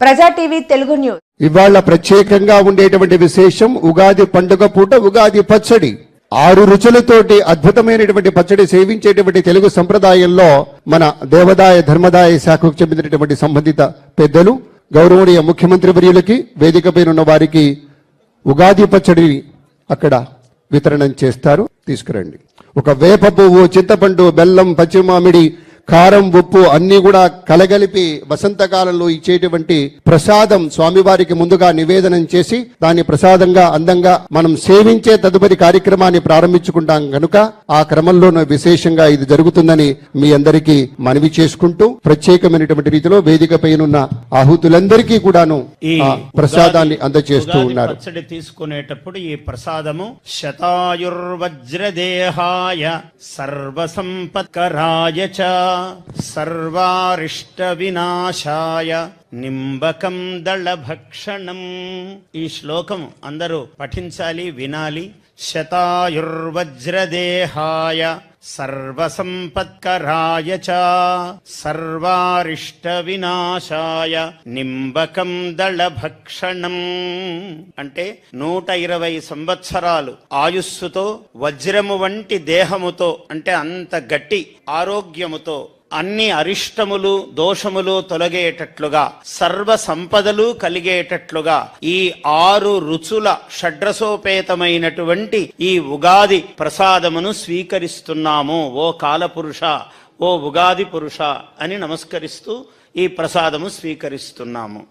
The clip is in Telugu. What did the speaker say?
ప్రజా టీవీ తెలుగు న్యూస్. ఇవాళ ప్రత్యేకంగా ఉండేటువంటి విశేషం ఉగాది పండుగ పూట ఉగాది పచ్చడి. 6 రుచులతోటి అద్భుతమైనటువంటి పచ్చడి సేవించేటువంటి తెలుగు సంప్రదాయంలో మన దేవాదాయ ధర్మదాయ శాఖకు చెందినటువంటి సంబంధిత పెద్దలు గౌరవనీయ ముఖ్యమంత్రి వర్యులకి వేదికపై ఉన్న వారికి ఉగాది పచ్చడిని అక్కడ వితరణం చేస్తారు. తీసుకురండి. ఒక వేప పువ్వు, చింతపండు, బెల్లం, పచ్చిమామిడి, కారం, ఉప్పు అన్ని కూడా కలగలిపి వసంతకాలంలో ఇచ్చేటువంటి ప్రసాదం స్వామివారికి ముందుగా నివేదనం చేసి దాన్ని ప్రసాదంగా అందంగా మనం సేవించే తదుపరి కార్యక్రమాన్ని ప్రారంభించుకుంటాం కనుక ఆ క్రమంలోనూ విశేషంగా ఇది జరుగుతుందని మీ అందరికీ మనవి చేసుకుంటూ ప్రత్యేకమైనటువంటి రీతిలో వేదికపైనున్న ఆహుతులందరికీ కూడాను ఆ ప్రసాదాన్ని అందజేస్తూ ఉన్నారు. పచ్చడి తీసుకునేటప్పుడు ఈ ప్రసాదము శతాయుర్వజ్రదేహాయ సర్వసంపత్కరాయ చ సర్వారిష్ట వినాశాయ నింబకం దళభక్షణం. ఈ శ్లోకం అందరూ పఠించాలి, వినాలి. శతాయుర్వజ్రదేహాయ సర్వసంపత్కరాయ చ సర్వారిష్ట వినాశాయ నింబకం దళభక్షణం. అంటే 120 సంవత్సరాలు ఆయుస్సుతో వజ్రము వంటి దేహముతో, అంటే అంత గట్టి ఆరోగ్యముతో అన్ని అరిష్టములు దోషములు తొలగేటట్లుగా సర్వ సంపదలు కలిగేటట్లుగా ఈ 6 రుచుల షడ్రసోపేతమైనటువంటి ఈ ఉగాది ప్రసాదమును స్వీకరిస్తున్నాము. ఓ కాలపురుష, ఓ ఉగాది పురుష అని నమస్కరిస్తూ ఈ ప్రసాదము స్వీకరిస్తున్నాము.